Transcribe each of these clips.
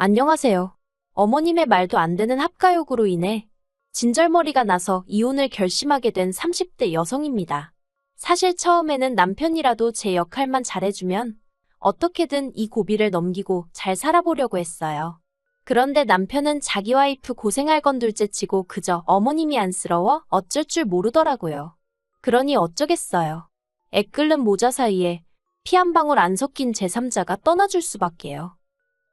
안녕하세요. 어머님의 말도 안 되는 합가욕으로 인해 진절머리가 나서 이혼을 결심하게 된 30대 여성입니다. 사실 처음에는 남편이라도 제 역할만 잘해주면 어떻게든 이 고비를 넘기고 잘 살아보려고 했어요. 그런데 남편은 자기 와이프 고생할 건 둘째치고 그저 어머님이 안쓰러워 어쩔 줄 모르더라고요. 그러니 어쩌겠어요. 애 끓는 모자 사이에 피 한 방울 안 섞인 제3자가 떠나줄 수밖에요.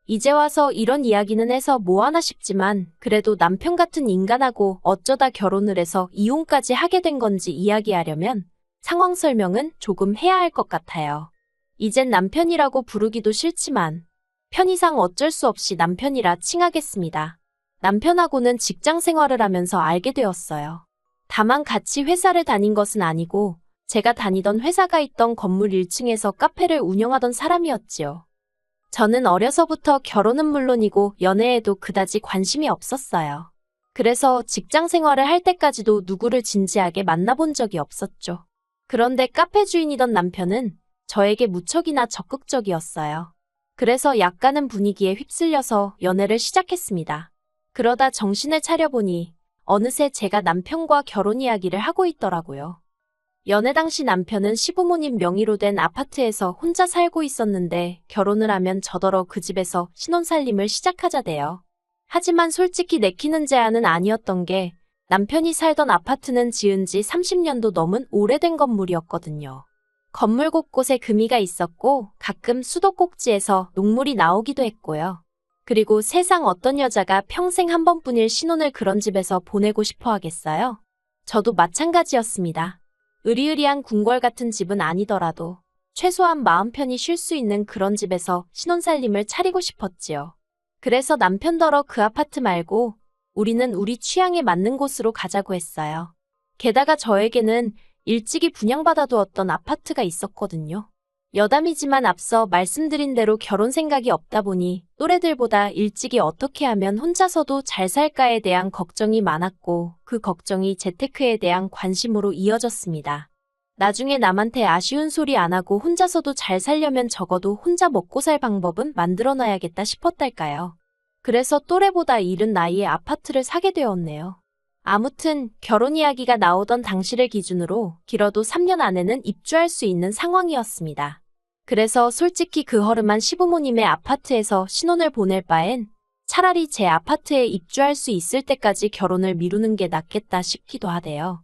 이제 와서 이런 이야기는 해서 뭐하나 싶지만 그래도 남편 같은 인간하고 어쩌다 결혼을 해서 이혼까지 하게 된 건지 이야기하려면 상황 설명은 조금 해야 할 것 같아요. 이젠 남편이라고 부르기도 싫지만 편의상 어쩔 수 없이 남편이라 칭하겠습니다. 남편하고는 직장 생활을 하면서 알게 되었어요. 다만 같이 회사를 다닌 것은 아니고 제가 다니던 회사가 있던 건물 1층에서 카페를 운영하던 사람이었지요. 저는 어려서부터 결혼은 물론이고 연애에도 그다지 관심이 없었어요. 그래서 직장 생활을 할 때까지도 누구를 진지하게 만나본 적이 없었죠. 그런데 카페 주인이던 남편은 저에게 무척이나 적극적이었어요. 그래서 약간은 분위기에 휩쓸려서 연애를 시작했습니다. 그러다 정신을 차려보니 어느새 제가 남편과 결혼 이야기를 하고 있더라고요. 연애 당시 남편은 시부모님 명의로 된 아파트에서 혼자 살고 있었는데 결혼을 하면 저더러 그 집에서 신혼살림을 시작하자대요. 하지만 솔직히 내키는 제안은 아니었던 게 남편이 살던 아파트는 지은 지 30년도 넘은 오래된 건물이었거든요. 건물 곳곳에 금이가 있었고 가끔 수도꼭지에서 녹물이 나오기도 했고요. 그리고 세상 어떤 여자가 평생 한 번뿐일 신혼을 그런 집에서 보내고 싶어 하겠어요? 저도 마찬가지였습니다. 으리으리한 궁궐 같은 집은 아니더라도 최소한 마음 편히 쉴 수 있는 그런 집에서 신혼살림을 차리고 싶었지요. 그래서 남편더러 그 아파트 말고 우리는 우리 취향에 맞는 곳으로 가자고 했어요. 게다가 저에게는 일찍이 분양받아두었던 아파트가 있었거든요. 여담이지만 앞서 말씀드린 대로 결혼 생각이 없다 보니 또래들보다 일찍이 어떻게 하면 혼자서도 잘 살까에 대한 걱정이 많았고 그 걱정이 재테크에 대한 관심으로 이어졌습니다. 나중에 남한테 아쉬운 소리 안 하고 혼자서도 잘 살려면 적어도 혼자 먹고 살 방법은 만들어놔야겠다 싶었달까요. 그래서 또래보다 이른 나이에 아파트를 사게 되었네요. 아무튼 결혼 이야기가 나오던 당시를 기준으로 길어도 3년 안에는 입주할 수 있는 상황이었습니다. 그래서 솔직히 그 허름한 시부모님의 아파트에서 신혼을 보낼 바엔 차라리 제 아파트에 입주할 수 있을 때까지 결혼을 미루는 게 낫겠다 싶기도 하대요.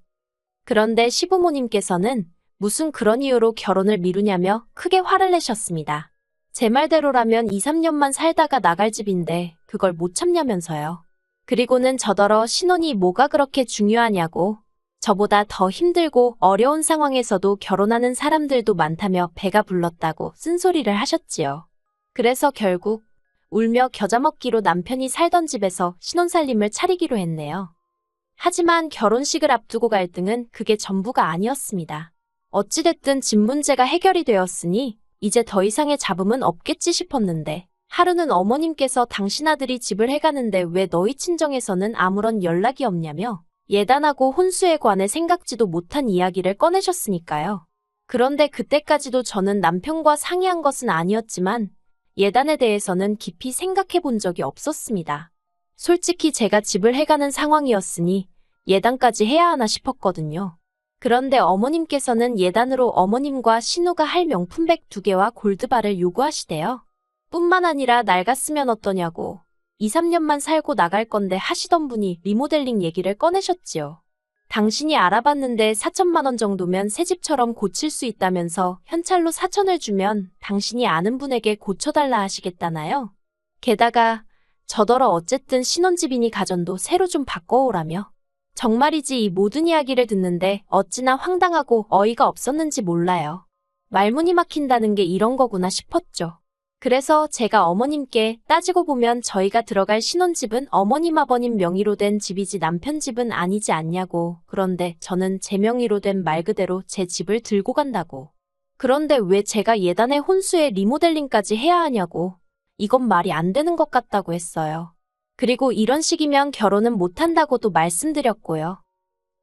그런데 시부모님께서는 무슨 그런 이유로 결혼을 미루냐며 크게 화를 내셨습니다. 제 말대로라면 2, 3년만 살다가 나갈 집인데 그걸 못 참냐면서요. 그리고는 저더러 신혼이 뭐가 그렇게 중요하냐고 저보다 더 힘들고 어려운 상황에서도 결혼하는 사람들도 많다며 배가 불렀다고 쓴소리를 하셨지요. 그래서 결국 울며 겨자 먹기로 남편이 살던 집에서 신혼살림을 차리기로 했네요. 하지만 결혼식을 앞두고 갈등은 그게 전부가 아니었습니다. 어찌됐든 집 문제가 해결이 되었으니 이제 더 이상의 잡음은 없겠지 싶었는데 하루는 어머님께서 당신 아들이 집을 해가는데 왜 너희 친정에서는 아무런 연락이 없냐며 예단하고 혼수에 관해 생각지도 못한 이야기를 꺼내셨으니까요. 그런데 그때까지도 저는 남편과 상의한 것은 아니었지만 예단에 대해서는 깊이 생각해 본 적이 없었습니다. 솔직히 제가 집을 해가는 상황이었으니 예단까지 해야 하나 싶었거든요. 그런데 어머님께서는 예단으로 어머님과 신우가 할 명품백 2개와 골드바를 요구하시대요. 뿐만 아니라 낡았으면 어떠냐고 2, 3년만 살고 나갈 건데 하시던 분이 리모델링 얘기를 꺼내셨지요. 당신이 알아봤는데 4천만 원 정도면 새 집처럼 고칠 수 있다면서 현찰로 4천을 주면 당신이 아는 분에게 고쳐달라 하시겠다나요? 게다가 저더러 어쨌든 신혼집이니 가전도 새로 좀 바꿔오라며. 정말이지 이 모든 이야기를 듣는데 어찌나 황당하고 어이가 없었는지 몰라요. 말문이 막힌다는 게 이런 거구나 싶었죠. 그래서 제가 어머님께 따지고 보면 저희가 들어갈 신혼집은 어머님 아버님 명의로 된 집이지 남편 집은 아니지 않냐고. 그런데 저는 제 명의로 된 말 그대로 제 집을 들고 간다고. 그런데 왜 제가 예단의 혼수에 리모델링까지 해야 하냐고. 이건 말이 안 되는 것 같다고 했어요. 그리고 이런 식이면 결혼은 못한다고도 말씀드렸고요.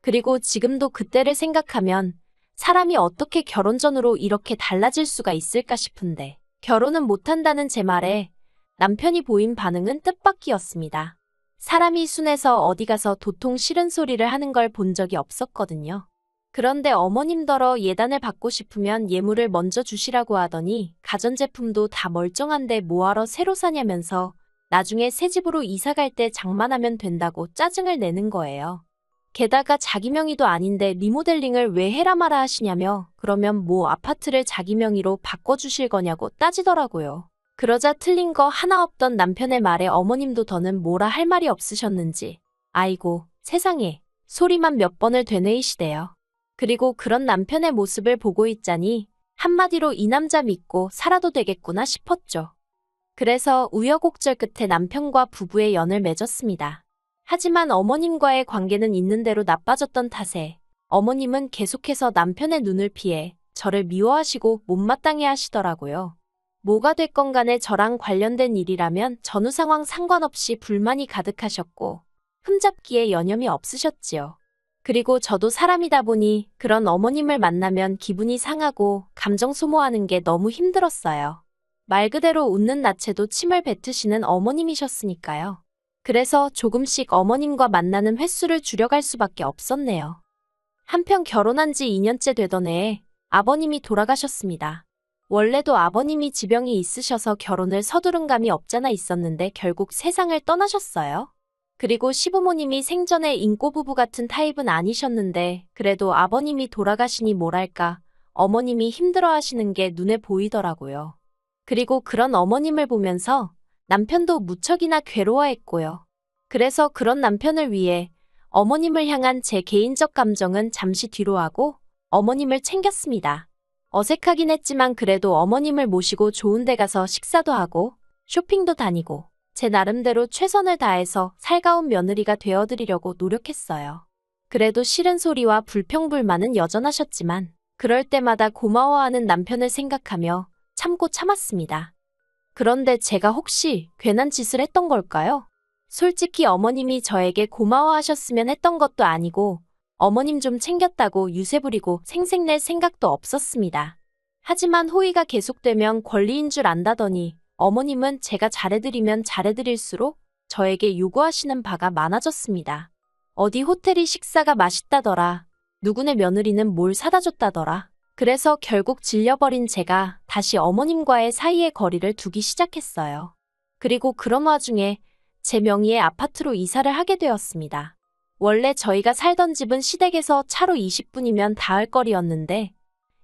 그리고 지금도 그때를 생각하면 사람이 어떻게 결혼 전으로 이렇게 달라질 수가 있을까 싶은데 결혼은 못한다는 제 말에 남편이 보인 반응은 뜻밖이었습니다. 사람이 순해서 어디 가서 도통 싫은 소리를 하는 걸 본 적이 없었거든요. 그런데 어머님더러 예단을 받고 싶으면 예물을 먼저 주시라고 하더니 가전제품도 다 멀쩡한데 뭐하러 새로 사냐면서 나중에 새 집으로 이사 갈 때 장만하면 된다고 짜증을 내는 거예요. 게다가 자기 명의도 아닌데 리모델링을 왜 해라 마라 하시냐며 그러면 뭐 아파트를 자기 명의로 바꿔주실 거냐고 따지더라고요. 그러자 틀린 거 하나 없던 남편의 말에 어머님도 더는 뭐라 할 말이 없으셨는지 아이고 세상에 소리만 몇 번을 되뇌이시대요. 그리고 그런 남편의 모습을 보고 있자니 한마디로 이 남자 믿고 살아도 되겠구나 싶었죠. 그래서 우여곡절 끝에 남편과 부부의 연을 맺었습니다. 하지만 어머님과의 관계는 있는 대로 나빠졌던 탓에 어머님은 계속해서 남편의 눈을 피해 저를 미워하시고 못마땅해 하시더라고요. 뭐가 됐건 간에 저랑 관련된 일이라면 전후 상황 상관없이 불만이 가득하셨고 흠잡기에 여념이 없으셨지요. 그리고 저도 사람이다 보니 그런 어머님을 만나면 기분이 상하고 감정 소모하는 게 너무 힘들었어요. 말 그대로 웃는 낯에도 침을 뱉으시는 어머님이셨으니까요. 그래서 조금씩 어머님과 만나는 횟수를 줄여갈 수밖에 없었네요. 한편 결혼한 지 2년째 되던 해에 아버님이 돌아가셨습니다. 원래도 아버님이 지병이 있으셔서 결혼을 서두른 감이 없잖아 있었는데 결국 세상을 떠나셨어요. 그리고 시부모님이 생전에 인꼬부부 같은 타입은 아니셨는데 그래도 아버님이 돌아가시니 뭐랄까 어머님이 힘들어하시는 게 눈에 보이더라고요. 그리고 그런 어머님을 보면서 남편도 무척이나 괴로워했고요. 그래서 그런 남편을 위해 어머님을 향한 제 개인적 감정은 잠시 뒤로 하고 어머님을 챙겼습니다. 어색하긴 했지만 그래도 어머님을 모시고 좋은 데 가서 식사도 하고 쇼핑도 다니고 제 나름대로 최선을 다해서 살가운 며느리가 되어드리려고 노력했어요. 그래도 싫은 소리와 불평불만은 여전하셨지만 그럴 때마다 고마워하는 남편을 생각하며 참고 참았습니다. 그런데 제가 혹시 괜한 짓을 했던 걸까요? 솔직히 어머님이 저에게 고마워하셨으면 했던 것도 아니고 어머님 좀 챙겼다고 유세 부리고 생색낼 생각도 없었습니다. 하지만 호의가 계속되면 권리인 줄 안다더니 어머님은 제가 잘해드리면 잘해드릴수록 저에게 요구하시는 바가 많아졌습니다. 어디 호텔이 식사가 맛있다더라. 누구네 며느리는 뭘 사다 줬다더라. 그래서 결국 질려버린 제가 다시 어머님과의 사이의 거리를 두기 시작했어요. 그리고 그런 와중에 제 명의의 아파트로 이사를 하게 되었습니다. 원래 저희가 살던 집은 시댁에서 차로 20분이면 닿을 거리였는데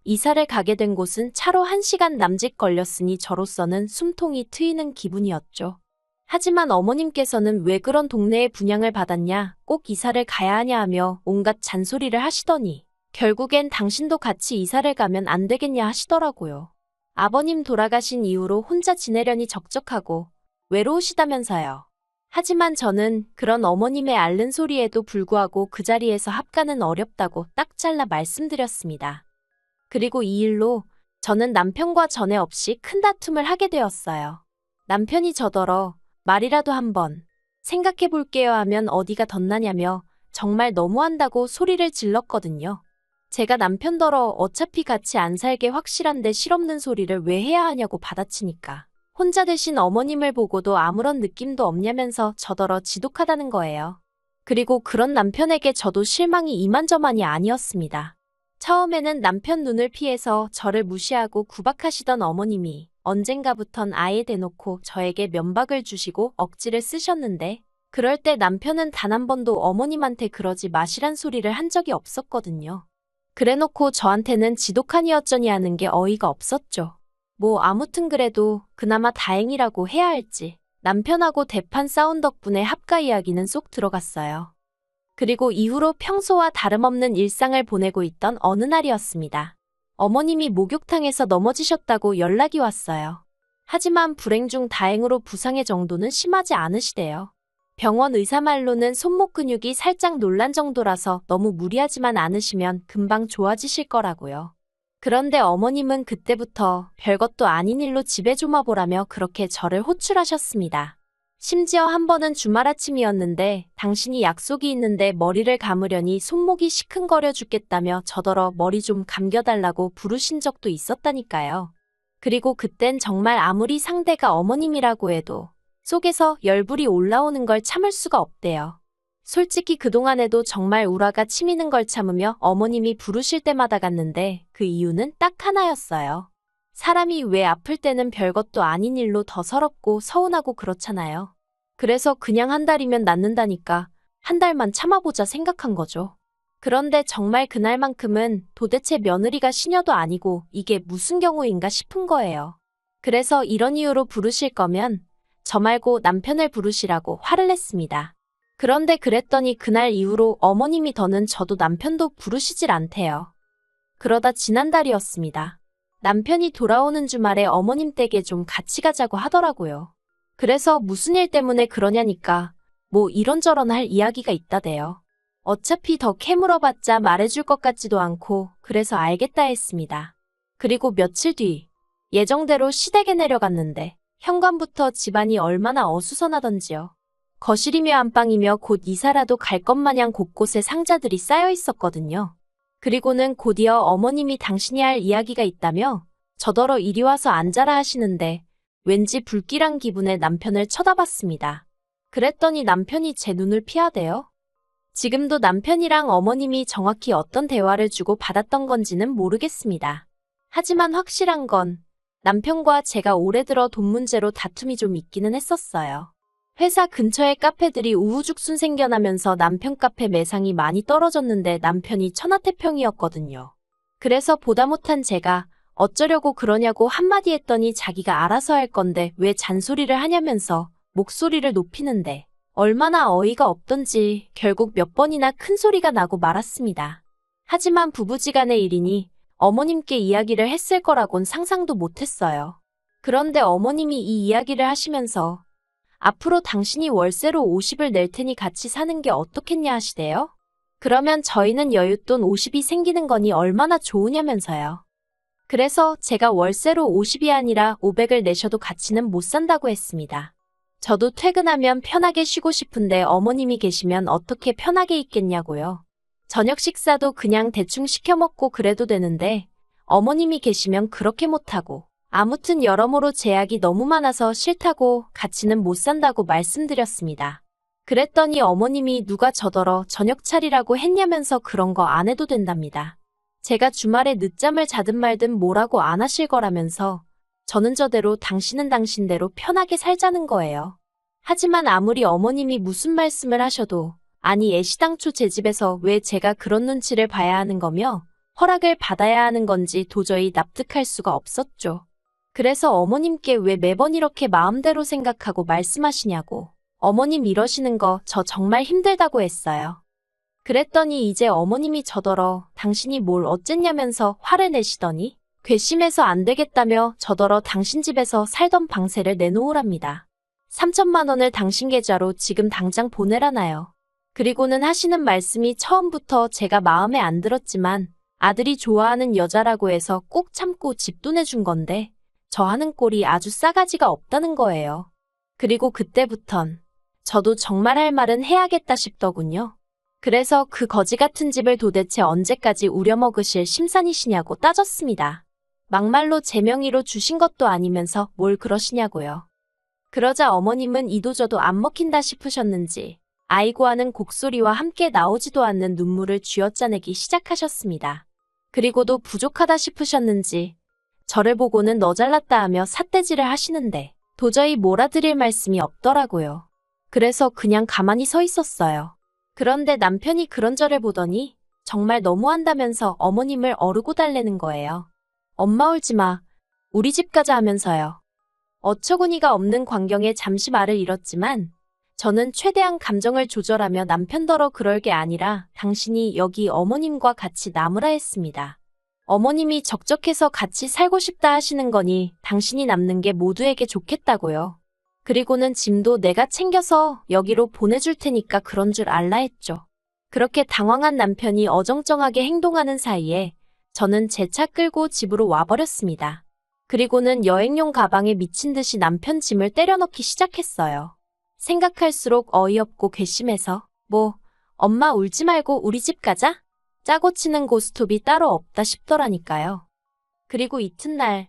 이사를 가게 된 곳은 차로 1시간 남짓 걸렸으니 저로서는 숨통이 트이는 기분이었죠. 하지만 어머님께서는 왜 그런 동네에 분양을 받았냐, 꼭 이사를 가야 하냐 하며 온갖 잔소리를 하시더니 결국엔 당신도 같이 이사를 가면 안 되겠냐 하시더라고요. 아버님 돌아가신 이후로 혼자 지내려니 적적하고 외로우시다면서요. 하지만 저는 그런 어머님의 앓는 소리에도 불구하고 그 자리에서 합가는 어렵다고 딱 잘라 말씀드렸습니다. 그리고 이 일로 저는 남편과 전에 없이 큰 다툼을 하게 되었어요. 남편이 저더러 말이라도 한번 생각해 볼게요 하면 어디가 덧나냐며 정말 너무한다고 소리를 질렀거든요. 제가 남편더러 어차피 같이 안 살게 확실한데 실없는 소리를 왜 해야 하냐고 받아치니까 혼자 되신 어머님을 보고도 아무런 느낌도 없냐면서 저더러 지독하다는 거예요. 그리고 그런 남편에게 저도 실망이 이만저만이 아니었습니다. 처음에는 남편 눈을 피해서 저를 무시하고 구박하시던 어머님이 언젠가부턴 아예 대놓고 저에게 면박을 주시고 억지를 쓰셨는데 그럴 때 남편은 단 한 번도 어머님한테 그러지 마시란 소리를 한 적이 없었거든요. 그래놓고 저한테는 지독하니 어쩌니 하는 게 어이가 없었죠. 뭐 아무튼 그래도 그나마 다행이라고 해야 할지 남편하고 대판 싸운 덕분에 합가 이야기는 쏙 들어갔어요. 그리고 이후로 평소와 다름없는 일상을 보내고 있던 어느 날이었습니다. 어머님이 목욕탕에서 넘어지셨다고 연락이 왔어요. 하지만 불행 중 다행으로 부상의 정도는 심하지 않으시대요. 병원 의사 말로는 손목 근육이 살짝 놀란 정도라서 너무 무리하지만 않으시면 금방 좋아지실 거라고요. 그런데 어머님은 그때부터 별것도 아닌 일로 집에 좀 와보라며 그렇게 저를 호출하셨습니다. 심지어 한 번은 주말 아침이었는데 당신이 약속이 있는데 머리를 감으려니 손목이 시큰거려 죽겠다며 저더러 머리 좀 감겨달라고 부르신 적도 있었다니까요. 그리고 그땐 정말 아무리 상대가 어머님이라고 해도 속에서 열불이 올라오는 걸 참을 수가 없대요. 솔직히 그동안에도 정말 우라가 치미는 걸 참으며 어머님이 부르실 때마다 갔는데 그 이유는 딱 하나였어요. 사람이 왜 아플 때는 별것도 아닌 일로 더 서럽고 서운하고 그렇잖아요. 그래서 그냥 한 달이면 낫는다니까 한 달만 참아보자 생각한 거죠. 그런데 정말 그날만큼은 도대체 며느리가 시녀도 아니고 이게 무슨 경우인가 싶은 거예요. 그래서 이런 이유로 부르실 거면 저 말고 남편을 부르시라고 화를 냈습니다. 그런데 그랬더니 그날 이후로 어머님이 더는 저도 남편도 부르시질 않대요. 그러다 지난달이었습니다. 남편이 돌아오는 주말에 어머님 댁에 좀 같이 가자고 하더라고요. 그래서 무슨 일 때문에 그러냐니까 뭐 이런저런 할 이야기가 있다대요. 어차피 더 캐물어봤자 말해줄 것 같지도 않고 그래서 알겠다 했습니다. 그리고 며칠 뒤 예정대로 시댁에 내려갔는데 현관부터 집안이 얼마나 어수선하던지요. 거실이며 안방이며 곧 이사라도 갈 것 마냥 곳곳에 상자들이 쌓여 있었거든요. 그리고는 곧이어 어머님이 당신이 할 이야기가 있다며 저더러 이리 와서 앉아라 하시는데 왠지 불길한 기분에 남편을 쳐다봤습니다. 그랬더니 남편이 제 눈을 피하대요. 지금도 남편이랑 어머님이 정확히 어떤 대화를 주고 받았던 건지는 모르겠습니다. 하지만 확실한 건 남편과 제가 올해 들어 돈 문제로 다툼이 좀 있기는 했었어요. 회사 근처에 카페들이 우후죽순 생겨나면서 남편 카페 매상이 많이 떨어졌는데 남편이 천하태평이었거든요. 그래서 보다 못한 제가 어쩌려고 그러냐고 한마디 했더니 자기가 알아서 할 건데 왜 잔소리를 하냐면서 목소리를 높이는데 얼마나 어이가 없던지 결국 몇 번이나 큰 소리가 나고 말았습니다. 하지만 부부지간의 일이니 어머님께 이야기를 했을 거라곤 상상도 못했어요. 그런데 어머님이 이 이야기를 하시면서 앞으로 당신이 월세로 50을 낼 테니 같이 사는 게 어떻겠냐 하시대요. 그러면 저희는 여윳돈 50이 생기는 거니 얼마나 좋으냐면서요. 그래서 제가 월세로 50이 아니라 500을 내셔도 같이는 못 산다고 했습니다. 저도 퇴근하면 편하게 쉬고 싶은데 어머님이 계시면 어떻게 편하게 있겠냐고요. 저녁 식사도 그냥 대충 시켜 먹고 그래도 되는데 어머님이 계시면 그렇게 못하고 아무튼 여러모로 제약이 너무 많아서 싫다고 같이는 못 산다고 말씀드렸습니다. 그랬더니 어머님이 누가 저더러 저녁 차리라고 했냐면서 그런 거 안 해도 된답니다. 제가 주말에 늦잠을 자든 말든 뭐라고 안 하실 거라면서 저는 저대로 당신은 당신대로 편하게 살자는 거예요. 하지만 아무리 어머님이 무슨 말씀을 하셔도 아니 애시당초 제 집에서 왜 제가 그런 눈치를 봐야 하는 거며 허락을 받아야 하는 건지 도저히 납득할 수가 없었죠. 그래서 어머님께 왜 매번 이렇게 마음대로 생각하고 말씀하시냐고 어머님 이러시는 거 저 정말 힘들다고 했어요. 그랬더니 이제 어머님이 저더러 당신이 뭘 어쨌냐면서 화를 내시더니 괘씸해서 안 되겠다며 저더러 당신 집에서 살던 방세를 내놓으랍니다. 3천만 원을 당신 계좌로 지금 당장 보내라나요. 그리고는 하시는 말씀이 처음부터 제가 마음에 안 들었지만 아들이 좋아하는 여자라고 해서 꼭 참고 집도 내준 건데 저 하는 꼴이 아주 싸가지가 없다는 거예요. 그리고 그때부턴 저도 정말 할 말은 해야겠다 싶더군요. 그래서 그 거지 같은 집을 도대체 언제까지 우려먹으실 심산이시냐고 따졌습니다. 막말로 제 명의로 주신 것도 아니면서 뭘 그러시냐고요. 그러자 어머님은 이도저도 안 먹힌다 싶으셨는지 아이고 하는 곡소리와 함께 나오지도 않는 눈물을 쥐어짜내기 시작하셨습니다. 그리고도 부족하다 싶으셨는지 저를 보고는 너 잘났다 하며 삿대질을 하시는데 도저히 몰아드릴 말씀이 없더라고요. 그래서 그냥 가만히 서 있었어요. 그런데 남편이 그런 저를 보더니 정말 너무한다면서 어머님을 어르고 달래는 거예요. 엄마 울지 마. 우리 집 가자 하면서요. 어처구니가 없는 광경에 잠시 말을 잃었지만 저는 최대한 감정을 조절하며 남편더러 그럴 게 아니라 당신이 여기 어머님과 같이 남으라 했습니다. 어머님이 적적해서 같이 살고 싶다 하시는 거니 당신이 남는 게 모두에게 좋겠다고요. 그리고는 짐도 내가 챙겨서 여기로 보내줄 테니까 그런 줄 알라 했죠. 그렇게 당황한 남편이 어정쩡하게 행동하는 사이에 저는 제 차 끌고 집으로 와버렸습니다. 그리고는 여행용 가방에 미친 듯이 남편 짐을 때려넣기 시작했어요. 생각할수록 어이없고 괘씸해서 뭐 엄마 울지 말고 우리 집 가자? 짜고 치는 고스톱이 따로 없다 싶더라니까요. 그리고 이튿날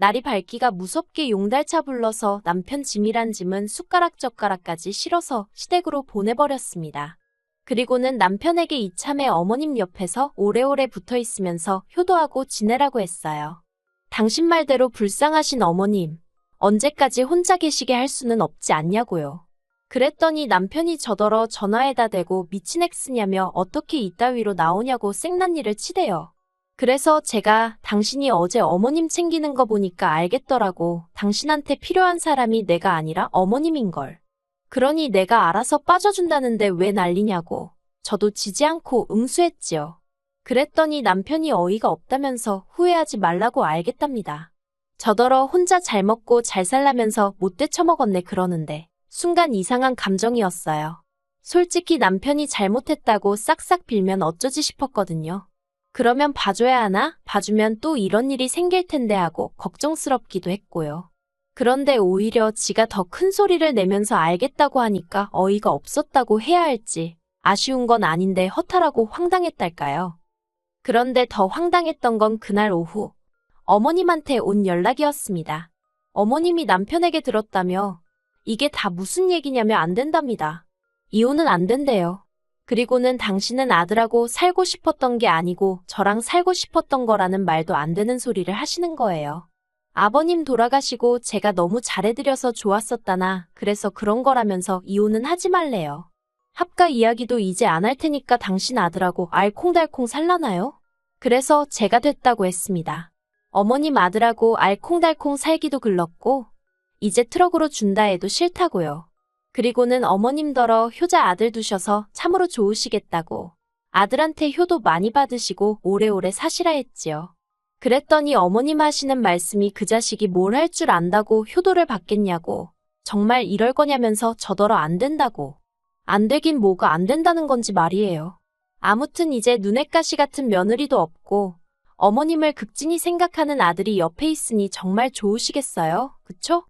날이 밝기가 무섭게 용달차 불러서 남편 짐이란 짐은 숟가락젓가락까지 실어서 시댁으로 보내버렸습니다. 그리고는 남편에게 이참에 어머님 옆에서 오래오래 붙어 있으면서 효도하고 지내라고 했어요. 당신 말대로 불쌍하신 어머님, 언제까지 혼자 계시게 할 수는 없지 않냐고요. 그랬더니 남편이 저더러 전화에다 대고 미친 엑스냐며 어떻게 이따위로 나오냐고 생난리를 치대요. 그래서 제가 당신이 어제 어머님 챙기는 거 보니까 알겠더라고. 당신한테 필요한 사람이 내가 아니라 어머님인걸. 그러니 내가 알아서 빠져준다는데 왜 난리냐고. 저도 지지 않고 응수했지요. 그랬더니 남편이 어이가 없다면서 후회하지 말라고 알겠답니다. 저더러 혼자 잘 먹고 잘 살라면서 못돼 처먹었네 그러는데 순간 이상한 감정이었어요. 솔직히 남편이 잘못했다고 싹싹 빌면 어쩌지 싶었거든요. 그러면 봐줘야 하나? 봐주면 또 이런 일이 생길 텐데 하고 걱정스럽기도 했고요. 그런데 오히려 지가 더 큰 소리를 내면서 알겠다고 하니까 어이가 없었다고 해야 할지 아쉬운 건 아닌데 허탈하고 황당했달까요. 그런데 더 황당했던 건 그날 오후 어머님한테 온 연락이었습니다. 어머님이 남편에게 들었다며 이게 다 무슨 얘기냐며 안 된답니다. 이혼은 안 된대요. 그리고는 당신은 아들하고 살고 싶었던 게 아니고 저랑 살고 싶었던 거라는 말도 안 되는 소리를 하시는 거예요. 아버님 돌아가시고 제가 너무 잘해드려서 좋았었다나 그래서 그런 거라면서 이혼은 하지 말래요. 합가 이야기도 이제 안 할 테니까 당신 아들하고 알콩달콩 살라나요? 그래서 제가 됐다고 했습니다. 어머님 아들하고 알콩달콩 살기도 글렀고 이제 트럭으로 준다 해도 싫다고요. 그리고는 어머님더러 효자 아들 두셔서 참으로 좋으시겠다고 아들한테 효도 많이 받으시고 오래오래 사시라 했지요. 그랬더니 어머님 하시는 말씀이 그 자식이 뭘 할 줄 안다고 효도를 받겠냐고 정말 이럴 거냐면서 저더러 안 된다고. 안 되긴 뭐가 안 된다는 건지 말이에요. 아무튼 이제 눈엣 가시 같은 며느리도 없고 어머님을 극진히 생각하는 아들이 옆에 있으니 정말 좋으시겠어요? 그쵸?